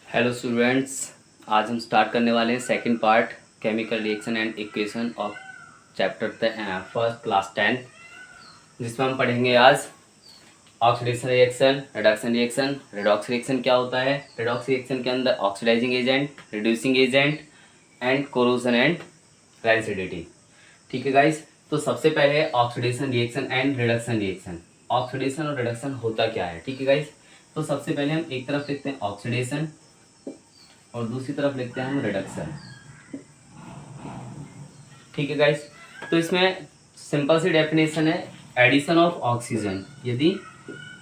Hello students, आज हम start करने वाले हैं second part chemical reaction and equation of chapter first class 10, जिसमें हम पढ़ेंगे आज oxidation reaction, reduction reaction. Redox reaction क्या होता है? रिडॉक्स रिएक्शन के अंदर oxidizing agent, reducing agent and corrosion and rancidity. ठीक है गाइस, तो सबसे पहले oxidation reaction and reduction reaction. Oxidation और रिडक्शन होता क्या है? ठीक है गाइस, तो सबसे पहले हम एक तरफ लिखते हैं ऑक्सीडेशन और दूसरी तरफ लिखते हैं हम रिडक्शन। ठीक है गाइस, तो इसमें सिंपल सी डेफिनेशन है एडिशन ऑफ ऑक्सीजन। यदि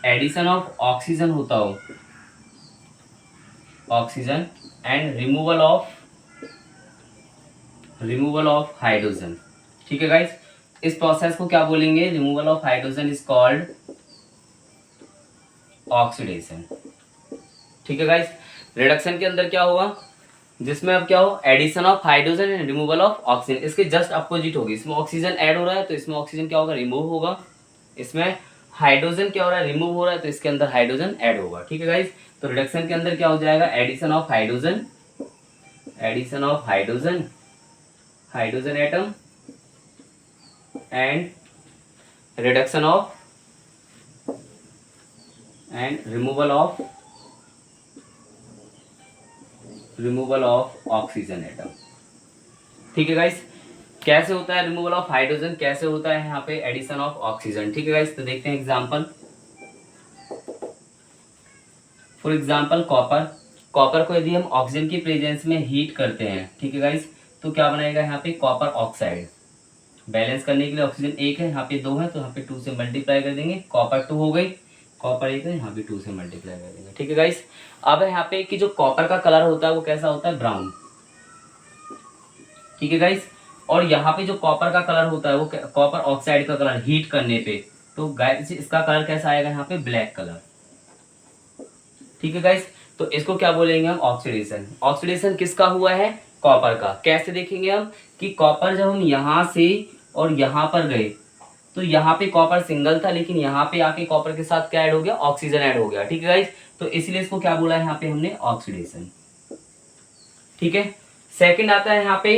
एडिशन ऑफ ऑक्सीजन होता हो, oxygen and removal of hydrogen. ठीक है गाइस, इस प्रोसेस को क्या बोलेंगे? Removal of hydrogen is called oxidation. ठीक है गाइस, रिडक्शन के अंदर क्या होगा? जिसमें अब क्या हो? Addition of hydrogen and removal of oxygen. इसके जस्ट अपोजिट होगी। इसमें ऑक्सीजन ऐड हो रहा है तो इसमें ऑक्सीजन क्या होगा? रिमूव होगा। इसमें हाइड्रोजन क्या हो रहा है? रिमूव हो रहा है तो इसके अंदर हाइड्रोजन ऐड होगा। ठीक है गाइस, तो रिडक्शन के अंदर क्या हो जाएगा? Addition of hydrogen hydrogen atom and reduction of and removal of oxygen atom. ठीक है गाइस, कैसे होता है रिमूवल ऑफ हाइड्रोजन, कैसे होता है यहाँ पे एडिशन ऑफ ऑक्सीजन? ठीक है गाइस, तो देखते हैं एग्जांपल। फॉर एग्जांपल कॉपर को यदि हम ऑक्सीजन की प्रेजेंस में हीट करते हैं, ठीक है गाइस, तो क्या बनाएगा यहाँ पे? Copper oxide. बैलेंस करने के लिए ऑक्सीजन एक है, यहाँ पे दो है, तो यहाँ पे 2 से मल्टीप्लाई कर देंगे। कॉपर 2 हो गई, कॉपर एक है, यहाँ पे 2 से मल्टीप्लाई कर देंगे। ठीक है गाइस, अब यहाँ पे कि जो कॉपर का कलर होता है वो कैसा होता है? ब्राउन। ठीक है गाइस, और यहाँ पे जो कॉपर का कलर होता है वो कॉपर ऑक्साइड का कलर हीट करने पे, तो गाइस इसका कलर कैसा आएगा? यहाँ पे ब्लैक कलर। ठीक है गाइस, तो इसको क्या बोलेंगे हम? ऑक्सीडेशन। ऑक्सीडेशन किसका हुआ है? कॉपर का। कैसे देखेंगे हम कि कॉपर जब हम यहाँ से और यहाँ पर गए तो यहाँ पे कॉपर सिंगल था, लेकिन यहाँ पे आके कॉपर के साथ क्या ऐड हो गया? ऑक्सीजन ऐड हो गया। ठीक है गाइस, तो इसलिए इसको क्या बोला है यहाँ पे हमने? ऑक्सीडेशन। ठीक है, सेकंड आता है यहाँ पे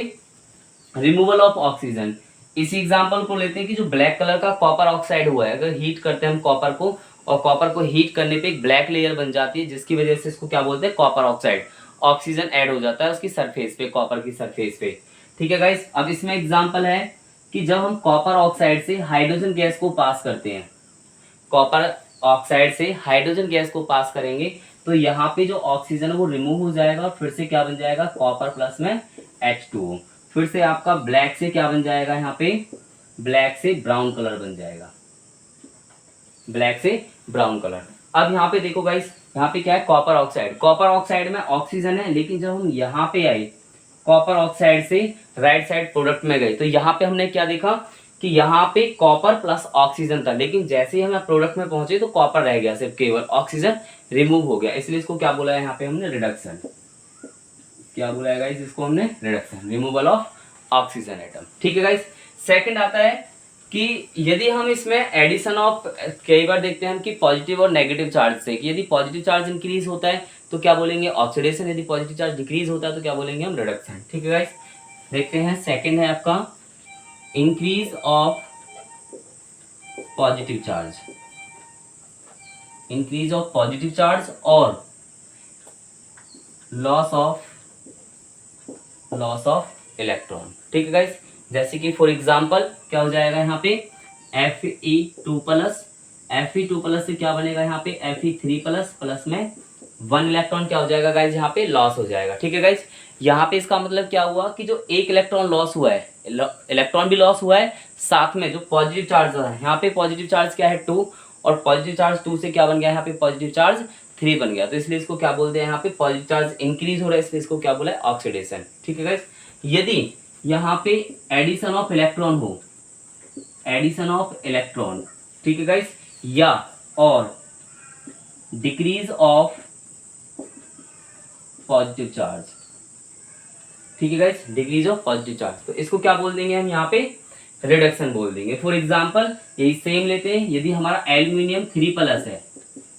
रिमूवल ऑफ ऑक्सीजन। इसी एग्जांपल को लेते हैं कि जो ब्लैक कलर का कॉपर ऑक्साइड हुआ है, अगर हीट करते हैं हम कॉपर को और कॉपर को हीट करने पे एक ब्लैक लेयर बन जाती है, जिसकी वजह से इसको क्या बोलते हैं? Copper oxide. ऑक्सीजन ऐड हो जाता है उसकी सरफेस पे, कॉपर की सरफेस पे। ठीक है गाइस, अब इसमें एग्जांपल है कि जब हम कॉपर ऑक्साइड से हाइड्रोजन गैस को पास करते हैं, कॉपर ऑक्साइड से हाइड्रोजन गैस को पास करेंगे तो यहाँ पे जो ऑक्सीजन है वो रिमूव हो जाएगा और फिर से क्या बन जाएगा? कॉपर प्लस में H2O। फिर से आपका ब्लैक से क्या बन जाएगा? यहाँ पे ब्लैक से ब्राउन कलर बन जाएगा, ब्लैक से ब्राउन कलर। अब यहाँ पे देखो गाइस, यहाँ पे क्या है? Copper oxide. कॉपर ऑक्साइड में ऑक्सीजन है, लेकिन जब हम यहाँ पे आए कॉपर ऑक्साइड से राइट साइड प्रोडक्ट में गए तो यहाँ पे हमने क्या देखा कि यहाँ पे कॉपर प्लस ऑक्सीजन था, लेकिन जैसे ही हम प्रोडक्ट में पहुंचे तो कॉपर रह गया, सिर्फ केवल ऑक्सीजन रिमूव हो गया। इसलिए इसको क्या बोला है यहाँ पे हमने? रिडक्शन। क्या बोला है गाइस? इसको हमने reduction, removal of oxygen atom. ठीक है गाइस, सेकंड आता है कि यदि हम इसमें एडिशन ऑफ, कई बार देखते हैं हम कि पॉजिटिव और नेगेटिव चार्ज से, कि यदि पॉजिटिव चार्ज इंक्रीज होता है तो क्या बोलेंगे? ऑक्सीडेशन। यदि पॉजिटिव चार्ज डिक्रीज होता है तो क्या बोलेंगे हम? रिडक्शन। ठीक है गाइस, देखते हैं सेकंड है आपका increase of positive charge, increase of positive charge और लॉस ऑफ इलेक्ट्रॉन। ठीक है गाइस, जैसे कि फॉर एग्जांपल क्या हो जाएगा यहाँ पे? Fe2 प्लस, Fe2 प्लस से क्या बनेगा यहाँ पे? Fe3 प्लस, प्लस में 1 इलेक्ट्रॉन क्या हो जाएगा गाइस? यहाँ पे लॉस हो जाएगा। ठीक है गाइस, यहाँ पे इसका मतलब क्या हुआ कि जो एक इलेक्ट्रॉन लॉस हुआ है, इलेक्ट्रॉन भी लॉस हुआ है, साथ में जो पॉजिटिव चार्ज है, यहाँ पे पॉजिटिव चार्ज क्या है? 2, और पॉजिटिव चार्ज 2 से क्या बन गया? यहाँ पे पॉजिटिव चार्ज 3 बन गया। तो इसलिए इसको क्या बोलते हैं? यहाँ पे पॉजिटिव चार्ज इंक्रीज हो रहा है, इसलिए इसको क्या बोला है? ऑक्सीडेशन। ठीक है गाइस, यदि यहाँ पे एडिशन ऑफ इलेक्ट्रॉन हो, एडिशन ऑफ इलेक्ट्रॉन, ठीक है गाइस, या और डिक्रीज ऑफ पॉजिटिव चार्ज, ठीक है guys, decrease of positive charge, तो इसको क्या बोल देंगे हम? यहाँ पे रिडक्शन बोल देंगे। फॉर एग्जांपल यही सेम लेते हैं, यदि हमारा एल्यूमिनियम 3 प्लस है,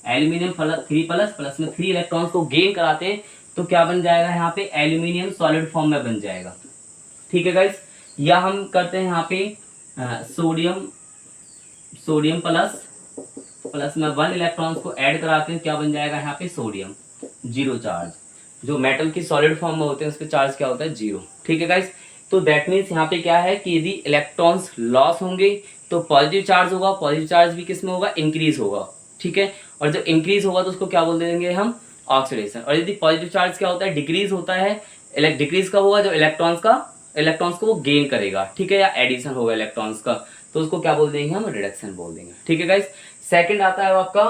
एल्यूमिनियम 3 प्लस, प्लस में 3 इलेक्ट्रॉन्स को गेन कराते हैं तो क्या बन जाएगा यहाँ पे, एल्यूमिनियम सॉलिड फॉर्म में बन जाएगा। ठीक है गाइस, या हम करते हैं यहाँ पे सोडियम प्लस में 1 इलेक्ट्रॉन्स को ऐड कराते हैं, क्या बन जाएगा यहाँ पे, सोडियम, जीरो चार्ज। जो मेटल की सॉलिड फॉर्म में होते हैं उस पर चार्ज क्या होता है, जीरो। ठीक है गाइस, तो दैट मीन्स यहाँ पे क्या है कि यदि इलेक्ट्रॉन्स लॉस होंगे तो पॉजिटिव चार्ज होगा, पॉजिटिव चार्ज भी किस में होगा, इंक्रीज होगा। ठीक है, और जब इंक्रीज होगा तो उसको क्या बोल देंगे हम, ऑक्सीडेशन। और यदि पॉजिटिव चार्ज क्या होता है, डिक्रीज होता है, डिक्रीज कब होगा, जब इलेक्ट्रॉन्स को वो गेन करेगा। ठीक है, या एडिशन होगा इलेक्ट्रॉन्स का, तो उसको क्या बोल देंगे हम, रिडक्शन बोल देंगे। ठीक है गाइस, सेकंड आता है आपका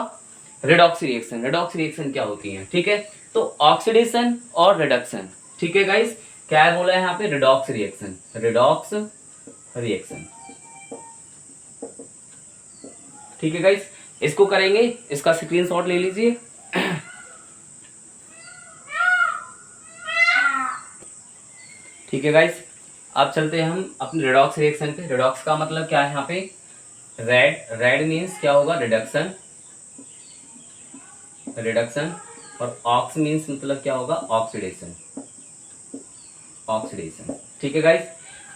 रेडॉक्स रिएक्शन। रेडॉक्स रिएक्शन क्या होती है, ठीक है, तो ऑक्सीडेशन और रिडक्शन। ठीक है गाइस, क्या बोला है यहाँ पे, रेडॉक्स रिएक्शन, रेडॉक्स रिएक्शन। ठीक है गाइस, इसको करेंगे, इसका स्क्रीनशॉट ले लीजिए। ठीक है गाइस, अब चलते हैं हम अपने रेडॉक्स रिएक्शन पे। रेडॉक्स का मतलब क्या है यहाँ पे, रेड मीन्स क्या होगा, रिडक्शन, और ऑक्स मीन्स मतलब क्या होगा, ऑक्सीडेशन। ठीक है गाइस,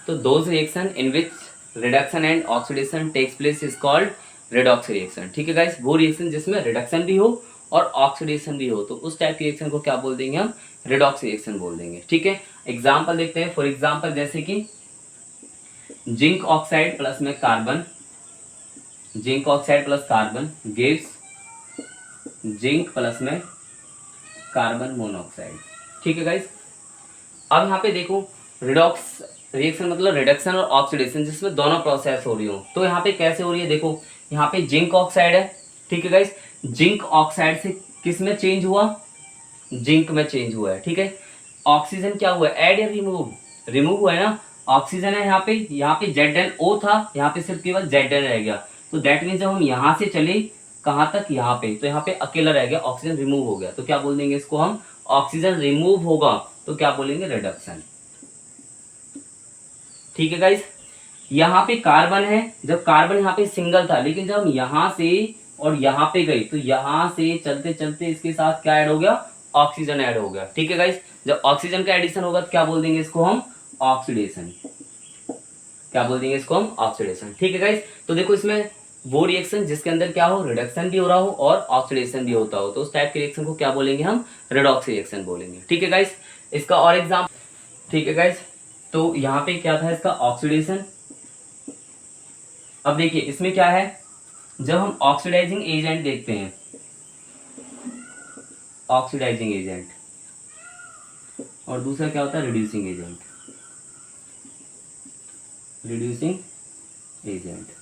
तो those reaction in which reduction and oxidation takes place is called redox reaction. ठीक है गाइस, वो रिएक्शन जिसमें रिडक्शन भी हो और ऑक्सीडेशन भी हो, तो उस टाइप की रिएक्शन को क्या बोल देंगे हम, रेडॉक्स रिएक्शन बोल देंगे। ठीक है, एग्जाम्पल देखते हैं। फॉर एग्जाम्पल जैसे कि जिंक ऑक्साइड प्लस में carbon, zinc oxide plus carbon gives zinc plus में कार्बन मोनोऑक्साइड। ठीक है गाइस, अब यहाँ पे देखो, रिडॉक्स रिएक्शन मतलब रिडक्शन और ऑक्सीडेशन जिसमें दोनों प्रोसेस हो रही हो, तो यहाँ पे कैसे हो रही है, देखो यहाँ पे जिंक ऑक्साइड है। ठीक है गाइस, जिंक ऑक्साइड से किस में चेंज हुआ, जिंक में चेंज हुआ है। ठीक है, ऑक्सीजन क्या हुआ है, ऐड या रिमूव, रिमूव हुआ है ना, ऑक्सीजन है यहाँ पे ZnO था, यहाँ पे सिर्फ केवल Zn रह गया। तो दैट मीन्स जब हम यहाँ से चले कहाँ तक, यहाँ पे, तो यहाँ पे अकेला रह गया, ऑक्सीजन रिमूव हो गया, तो क्या बोल देंगे इसको हम, ऑक्सीजन रिमूव होगा तो क्या बोलेंगे, रिडक्शन। ठीक है गाइस, यहाँ पे कार्बन है, जब कार्बन यहाँ पे सिंगल था, लेकिन जब हम यहाँ से और यहाँ पे गए तो यहाँ से चलते चलते इसके साथ क्या ऐड हो गया, ऑक्सीजन ऐड हो गया। ठीक है गाइस, जब ऑक्सीजन का एडिशन होगा तो क्या बोल देंगे इसको हम, ऑक्सीडेशन। क्या बोल देंगे इसको हम, ऑक्सीडेशन। ठीक है गाइस, तो देखो इसमें वो रिएक्शन जिसके अंदर क्या हो, रिडक्शन भी हो रहा हो और ऑक्सीडेशन भी होता हो, तो उस टाइप के रिएक्शन को क्या बोलेंगे हम, रेडॉक्स रिएक्शन बोलेंगे। ठीक है गाइस, इसका और एग्जाम्पल, ठीक है गाइस, तो यहाँ पे क्या था इसका, ऑक्सीडेशन। अब देखिए इसमें क्या है, जब हम ऑक्सीडाइजिंग एजेंट देखते हैं, ऑक्सीडाइजिंग एजेंट, और दूसरा क्या होता है, रिड्यूसिंग एजेंट, रिड्यूसिंग एजेंट।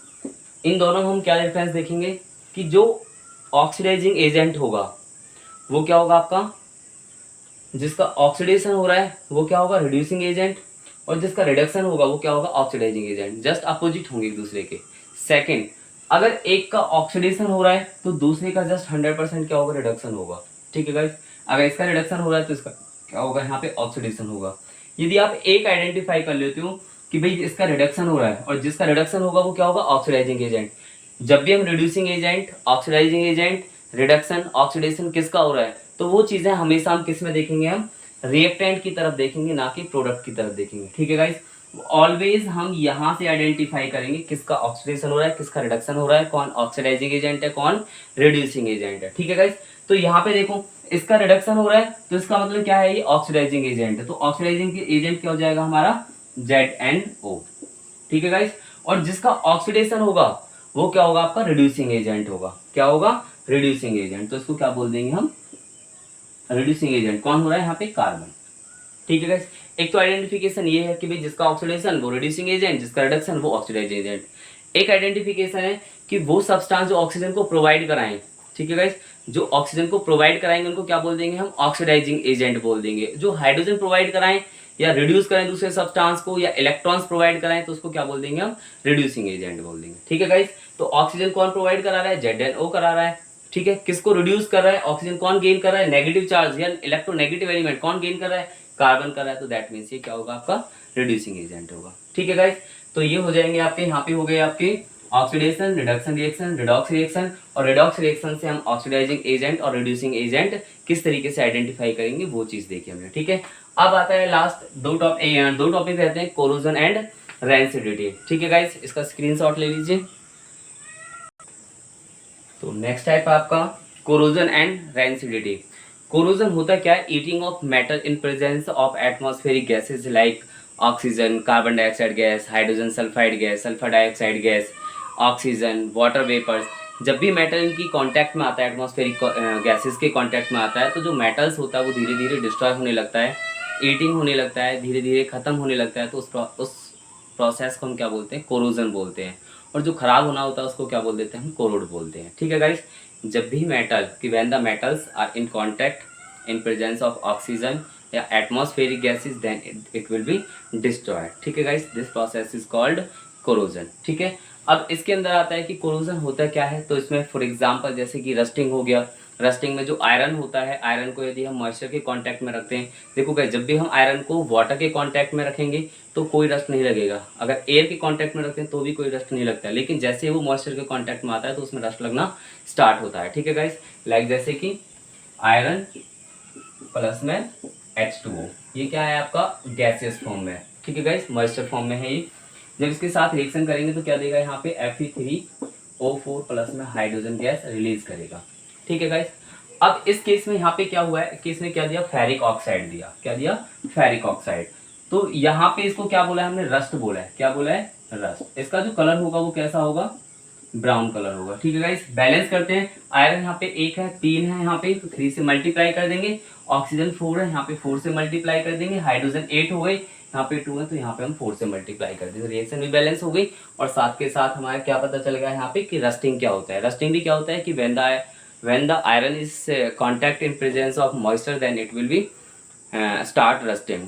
इन दोनों में हम क्या डिफरेंस देखेंगे कि जो ऑक्सीडाइजिंग एजेंट होगा वो क्या होगा आपका, जिसका ऑक्सीडेशन हो रहा है वो क्या होगा, रिड्यूसिंग एजेंट, और जिसका रिडक्शन होगा वो क्या होगा, ऑक्सीडाइजिंग एजेंट। जस्ट अपोजिट होंगे एक दूसरे के। सेकंड, अगर एक का ऑक्सीडेशन हो रहा है तो दूसरे का जस्ट 100% क्या होगा, रिडक्शन होगा। ठीक है गाइस, अगर इसका रिडक्शन हो रहा है तो इसका क्या होगा, यहाँ पे ऑक्सीडेशन होगा। यदि आप एक आइडेंटिफाई कर लेते हो कि भाई इसका रिडक्शन हो रहा है और जिसका रिडक्शन होगा वो क्या होगा, ऑक्सीडाइजिंग एजेंट। जब भी हम reducing agent, oxidising agent, reduction, oxidation किसका हो रहा है, तो वो चीजें हमेशा हम किस में देखेंगे, हम रिएक्टेंट की तरफ देखेंगे, ना कि प्रोडक्ट की तरफ देखेंगे। ठीक है गाइस, ऑलवेज हम यहाँ से आइडेंटिफाई करेंगे किसका ऑक्सीडेशन हो रहा है, किसका रिडक्शन हो रहा है, कौन ऑक्सीडाइजिंग एजेंट है, कौन रिड्यूसिंग एजेंट है। ठीक है गाइस, तो यहाँ पे देखो इसका रिडक्शन हो रहा है तो इसका मतलब क्या है, ये ऑक्सीडाइजिंग एजेंट है, तो ऑक्सीडाइजिंग एजेंट क्या हो जाएगा हमारा, ZnO। ठीक है गाइस, और जिसका ऑक्सीडेशन होगा वो क्या होगा आपका, रिड्यूसिंग एजेंट होगा। क्या होगा, रिड्यूसिंग एजेंट, तो इसको क्या बोल देंगे हम, रिड्यूसिंग एजेंट। कौन हो रहा है यहाँ पे, कार्बन। ठीक है गाइस, एक तो आइडेंटिफिकेशन ये है कि भाई जिसका ऑक्सीडेशन वो रिड्यूसिंग एजेंट, जिसका रिडक्शन वो ऑक्सीडाइजिंग एजेंट। एक आइडेंटिफिकेशन है कि वो सब्सटेंस जो ऑक्सीजन को प्रोवाइड कराएं, ठीक है गाइस, जो ऑक्सीजन को प्रोवाइड कराएंगे उनको क्या बोल देंगे हम, ऑक्सीडाइजिंग एजेंट बोल देंगे। जो हाइड्रोजन प्रोवाइड कराएं या रिड्यूस करें दूसरे सब्सटेंस को, या इलेक्ट्रॉन्स प्रोवाइड कराएं, तो उसको क्या बोल देंगे हम, रिड्यूसिंग एजेंट बोल देंगे। ठीक है गाइस, तो ऑक्सीजन कौन प्रोवाइड करा रहा है, ZnO करा रहा है। ठीक है, किसको रिड्यूस कर रहा है, ऑक्सीजन कौन गेन कर रहा है, नेगेटिव चार्ज या इलेक्ट्रोनेगेटिव एलिमेंट कौन गेन कर रहा है, कार्बन कर रहा है, तो दैट मीन्स ये क्या होगा आपका, रिड्यूसिंग एजेंट होगा। ठीक है गाइस, तो ये हो जाएंगे आपके, यहाँ पे हो गए आपके oxidation, reduction reaction, redox reaction, और रिडॉक्स रिएक्शन से हम ऑक्सीडाइजिंग एजेंट और रिड्यूसिंग एजेंट किस तरीके से आइडेंटिफाई करेंगे वो चीज देखी हमने, ठीक है। अब आता है लास्ट दो टॉपिक रहते हैं, कोरोजन एंड रेंसिडिटी, ठीक है गाइस, इसका स्क्रीनशॉट ले लीजिए। तो नेक्स्ट टाइप आपका कोरोजन एंड रेंसिडिटी। कोरोजन होता क्या है, eating of metal in presence of atmospheric gases like oxygen, carbon dioxide gas, hydrogen sulphide gas, sulphur dioxide gas, oxygen, water vapours. जब भी मेटल इनकी कांटेक्ट में आता है, एटमॉस्फेरिक गैसेस के कांटेक्ट में आता है, तो जो मेटल्स होता है वो धीरे धीरे डिस्ट्रॉय होने लगता है, ईटिंग होने लगता है, धीरे धीरे खत्म होने लगता है। तो उस प्रोसेस को हम क्या बोलते हैं, कोरोजन बोलते हैं। और जो खराब होना होता है उसको क्या बोल देते हैं, हम कोरोड बोलते हैं, ठीक है गाइस। जब भी मेटल कि when the metals are in contact in presence of oxygen या atmospheric gases then it will be destroyed, ठीक है guys. This process is called corrosion, ठीक है। अब इसके अंदर आता है कि कोरोजन होता क्या है, तो इसमें फॉर एग्जांपल जैसे कि रस्टिंग हो गया। रस्टिंग में जो आयरन होता है, आयरन को यदि हम मॉइस्चर के कांटेक्ट में रखते हैं, देखो गाइस जब भी हम आयरन को वाटर के कांटेक्ट में रखेंगे तो कोई रस्ट नहीं लगेगा। अगर एयर के कांटेक्ट में रखते हैं तो भी कोई रस्ट नहीं लगता है, लेकिन जैसे ही वो मॉइस्चर के कांटेक्ट में आता है तो उसमें रस्ट लगना स्टार्ट होता है, ठीक है गाइस। लाइक जैसे कि आयरन प्लस में H2O, ये क्या है आपका गैसियस फॉर्म में, ठीक है गाइस, मॉइस्चर फॉर्म में है ये। जब इसके साथ रिएक्शन करेंगे तो क्या देगा, यहाँ पे Fe3O4 प्लस में हाइड्रोजन गैस रिलीज करेगा, ठीक है गाइस। अब इस केस में यहाँ पे क्या हुआ है कि इसने क्या दिया, फेरिक ऑक्साइड दिया, क्या दिया, फेरिक ऑक्साइड। तो यहाँ पे इसको क्या बोला है हमने, रस्ट बोला है, क्या बोला है, रस्ट। इसका जो कलर होगा वो कैसा होगा, ब्राउन कलर होगा, ठीक है गाइस। बैलेंस करते हैं, आयरन यहाँ पे 1 है, 3 है यहाँ पे, तो 3 से मल्टीप्लाई कर देंगे। ऑक्सीजन 4 है, यहाँ पे 4 से मल्टीप्लाई कर देंगे। हाइड्रोजन 8 हो गई, यहाँ पे 2 है, तो यहाँ पे हम 4 से मल्टीप्लाई कर देंगे। रिएक्शन भी बैलेंस हो गई, और साथ के साथ हमारा क्या पता चल गया यहाँ पे कि रस्टिंग क्या होता है। रस्टिंग भी क्या होता है कि when the iron is contact in presence of moisture then it will be start rusting,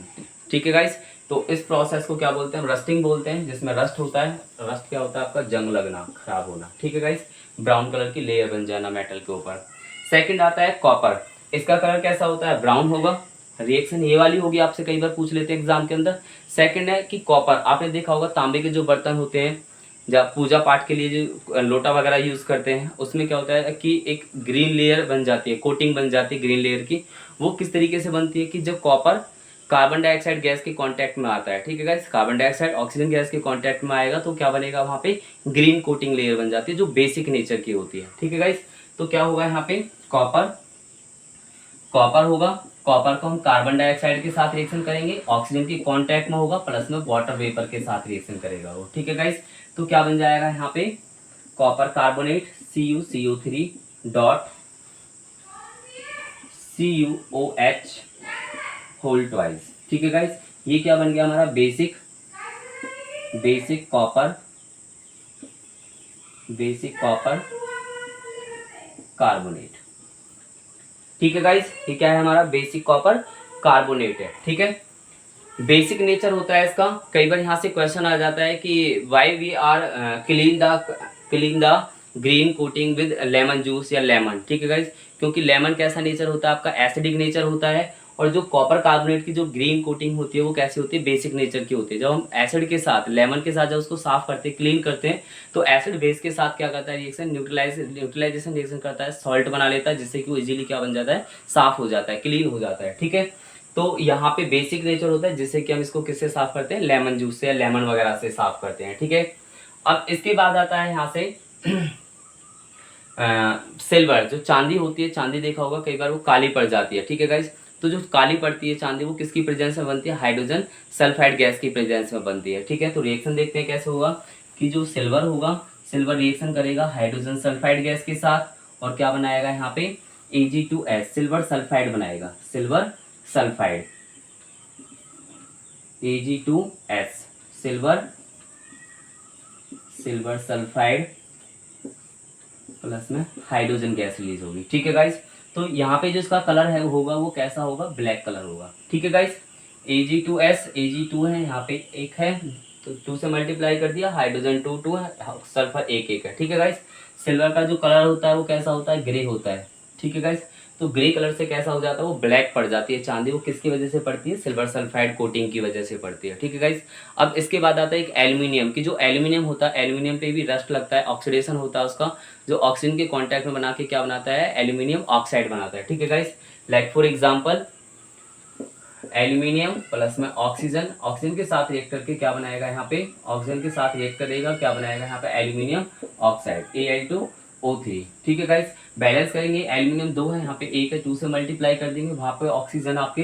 ठीक है गाइस। तो इस प्रोसेस को क्या बोलते हैं, हम रस्टिंग बोलते हैं, जिसमें रस्ट होता है। रस्ट क्या होता है आपका, जंग लगना, खराब होना, ठीक है गाइस, ब्राउन कलर की लेयर बन जाना मेटल के ऊपर। सेकंड आता है कॉपर, इसका कलर कैसा होता है, ब्राउन होगा। रिएक्शन ये वाली होगी, आपसे कई बार पूछ लेते हैं एग्जाम के अंदर। सेकंड है कि कॉपर, आपने देखा होगा तांबे के जो बर्तन होते हैं, जब पूजा पाठ के लिए जो लोटा वगैरह यूज करते हैं, उसमें क्या होता है कि एक ग्रीन लेयर बन जाती है, कोटिंग बन जाती है ग्रीन लेयर की। वो किस तरीके से बनती है कि जब कॉपर कार्बन डाइऑक्साइड गैस के कांटेक्ट में आता है, ठीक है guys, carbon dioxide oxygen gas के कांटेक्ट में आएगा तो क्या बनेगा, वहां पे ग्रीन कोटिंग लेयर बन जाती है जो बेसिक नेचर की होती है, ठीक है गाइस। तो क्या होगा यहाँ पे, कॉपर होगा। कॉपर को हम कार्बन डाइऑक्साइड के साथ रिएक्शन करेंगे, ऑक्सीजन के कांटेक्ट में होगा, प्लस में वाटर वेपर के साथ रिएक्शन करेगा वो, ठीक है गाइस। तो क्या बन जाएगा यहाँ पे, copper carbonate CuCO3 dot CuOH whole twice, ठीक है गाइस। ये क्या बन गया हमारा, बेसिक कॉपर कार्बोनेट, ठीक है गाइस। ये क्या है हमारा, बेसिक कॉपर कार्बोनेट है, ठीक है। बेसिक नेचर होता है इसका। कई बार यहाँ से क्वेश्चन आ जाता है कि why we are clean the green coating with lemon juice या लेमन, ठीक है गाइस। क्योंकि लेमन कैसा नेचर होता है आपका, एसिडिक नेचर होता है। और जो कॉपर कार्बोनेट की जो ग्रीन कोटिंग होती है वो कैसी होती है, बेसिक नेचर की होती है। जब हम एसिड के साथ, लेमन के साथ जब उसको साफ करते हैं, क्लीन करते हैं, तो एसिड बेस के साथ क्या करता है रिएक्शन, न्यूट्रलाइजेशन रिएक्शन करता है, सॉल्ट बना लेता है, जिससे कि वो इजीली क्या बन जाता है, साफ हो जाता है, क्लीन हो जाता है, ठीक है। तो यहाँ पे बेसिक नेचर होता है, जिससे कि हम इसको किससे साफ करते हैं, लेमन जूस से या लेमन वगैरह से साफ करते हैं, ठीक है। अब इसके बाद आता है यहाँ से सिल्वर, जो चांदी होती है, चांदी देखा होगा कई बार वो काली पड़ जाती है, ठीक है गाइस। तो जो काली पड़ती है चांदी वो किसकी प्रेजेंस में बनती है, हाइड्रोजन सल्फाइड गैस की प्रेजेंस में बनती है, ठीक है। तो रिएक्शन देखते हैं कैसे होगा कि जो सिल्वर होगा, सिल्वर रिएक्शन करेगा हाइड्रोजन सल्फाइड गैस के साथ, और क्या बनाएगा यहाँ पे, Ag2S, सिल्वर सल्फाइड बनाएगा, silver sulphide, Ag2S, silver sulphide plus में हाइड्रोजन गैस रिलीज होगी, ठीक है गाइस। तो यहाँ पे जो इसका कलर है होगा वो कैसा होगा, ब्लैक कलर होगा, ठीक है गाइस। Ag2S, Ag2 है, यहाँ पे 1 है, तो 2 से मल्टीप्लाई कर दिया, हाइड्रोजन 2 है, सल्फर 1 है, ठीक है गाइस। सिल्वर का जो कलर होता है वो कैसा होता है, ग्रे होता है, ठीक है गाइस। तो ग्रे कलर से कैसा हो जाता है, वो ब्लैक पड़ जाती है चांदी। वो किसकी वजह से पड़ती है, सिल्वर सल्फाइड कोटिंग की वजह से पड़ती है। ठीक है गाइस। अब इसके बाद आता है एक एल्यूमिनियम की, जो एल्यूमिनियम होता है एल्यूमिनियम पे भी रस्ट लगता है, ऑक्सीडेशन होता है उसका, जो ऑक्सीजन के कॉन्टैक्ट में बना के क्या बनाता है, एल्यूमिनियम ऑक्साइड बनाता है। ठीक है guys. Like for example aluminium plus में ऑक्सीजन, ऑक्सीजन के साथ रिएक्ट करके क्या बनाएगा यहाँ पे, ऑक्सीजन के साथ रिएक्ट करेगा, क्या बनाएगा यहाँ पे, एल्यूमिनियम ऑक्साइड Al2O3। ठीक है गाइस। बैलेंस करेंगे, एल्यूमिनियम 2 है, यहाँ पे 1 है, 2 से मल्टीप्लाई कर देंगे, वहां पे ऑक्सीजन आपके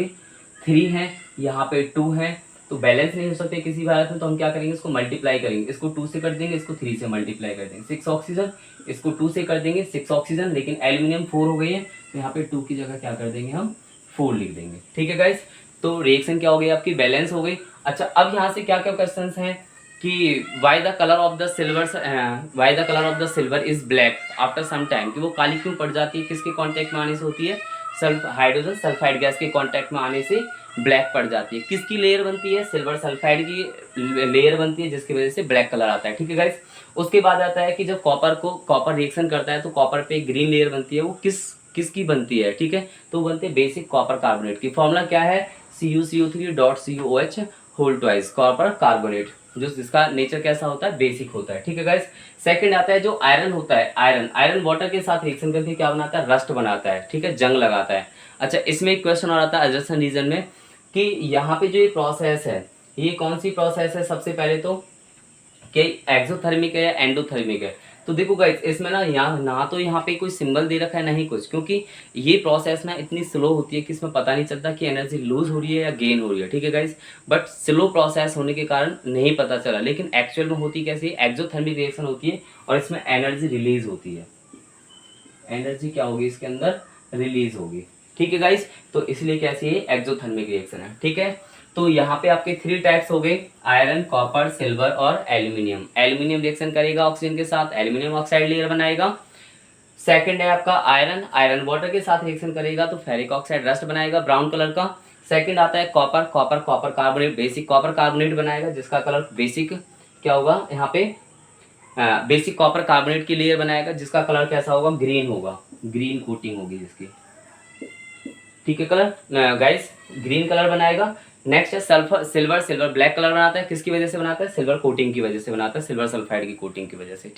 3 है, यहाँ पे 2 है, तो बैलेंस नहीं हो सकते किसी भी हालत में, तो हम क्या करेंगे, इसको मल्टीप्लाई करेंगे, इसको 2 से कर देंगे, इसको 3 से मल्टीप्लाई कर देंगे, 6 ऑक्सीजन, इसको 2 से कर देंगे 6 ऑक्सीजन, लेकिन एल्यूमिनियम 4 हो गई है, तो यहाँ पे 2 की जगह क्या कर देंगे, हम 4 लिख देंगे। ठीक है गाइस। तो रिएक्शन क्या हो गई आपकी, बैलेंस हो गई। अच्छा, अब यहाँ से क्या क्या क्वेश्चंस हैं कि why the colour of the silver is black after some time, कि वो काली क्यों पड़ जाती है, किसके कांटेक्ट में आने से होती है, हाइड्रोजन सल्फाइड गैस के कांटेक्ट में आने से ब्लैक पड़ जाती है। किसकी लेयर बनती है, सिल्वर सल्फाइड की लेयर बनती है, जिसकी वजह से ब्लैक कलर आता है। ठीक है गाइस। उसके बाद आता है कि जब कॉपर रिएक्शन करता है तो कॉपर पे ग्रीन लेयर बनती है, वो किसकी बनती है, ठीक है, तो बनती है बेसिक कॉपर कार्बोनेट की। फॉर्मूला क्या है, CuCO3.COOH whole twice copper carbonate, जो जिसका नेचर कैसा होता है, बेसिक होता है। ठीक है गाइस। सेकंड आता है जो आयरन होता है, आयरन वाटर के साथ रिएक्शन करके क्या बनाता है, रस्ट बनाता है। ठीक है, जंग लगाता है। अच्छा, इसमें एक क्वेश्चन और आता है एडजस्टन रीजन में कि यहाँ पे जो ये प्रोसेस है, ये कौन सी प्रोसेस है, सबसे पहले तो कि एक्सोथर्मिक है या एंडोथर्मिक है। तो देखो गाइस, इसमें ना तो यहाँ पे कोई सिंबल दे रखा है, नहीं कुछ, क्योंकि ये प्रोसेस ना इतनी स्लो होती है कि इसमें पता नहीं चलता कि एनर्जी लूज हो रही है या गेन हो रही है। ठीक है गाइस। बट स्लो प्रोसेस होने के कारण नहीं पता चला, लेकिन एक्चुअल में होती कैसी, एक्सोथर्मिक रिएक्शन होती है और इसमें एनर्जी रिलीज होती है, एनर्जी क्या होगी इसके अंदर, रिलीज होगी। ठीक है गाइस। तो इसलिए कैसी है, एक्सोथर्मिक रिएक्शन है। ठीक है। तो यहाँ पे आपके 3 टाइप्स हो गए, आयरन, कॉपर, सिल्वर और एल्यूमिनियम। एल्यूमिनियम रिएक्शन करेगा ऑक्सीजन के साथ, एल्यूमिनियम ऑक्साइड लेयर बनाएगा। सेकंड है आपका आयरन, आयरन वाटर के साथ रिएक्शन करेगा तो फेरिक ऑक्साइड रस्ट बनाएगा ब्राउन कलर का। सेकंड आता है copper, copper carbonate, basic copper carbonate बनाएगा, जिसका कलर बेसिक क्या होगा यहाँ पे, बेसिक कॉपर कार्बोनेट की लेयर बनाएगा, जिसका कलर कैसा होगा, ग्रीन होगा, ग्रीन कोटिंग होगी जिसकी। ठीक है कलर गाइस, ग्रीन कलर बनाएगा। नेक्स्ट है सिल्वर ब्लैक कलर बनाता है, किसकी वजह से बनाता है, सिल्वर कोटिंग की वजह से बनाता है, सिल्वर सल्फाइड की कोटिंग की वजह से।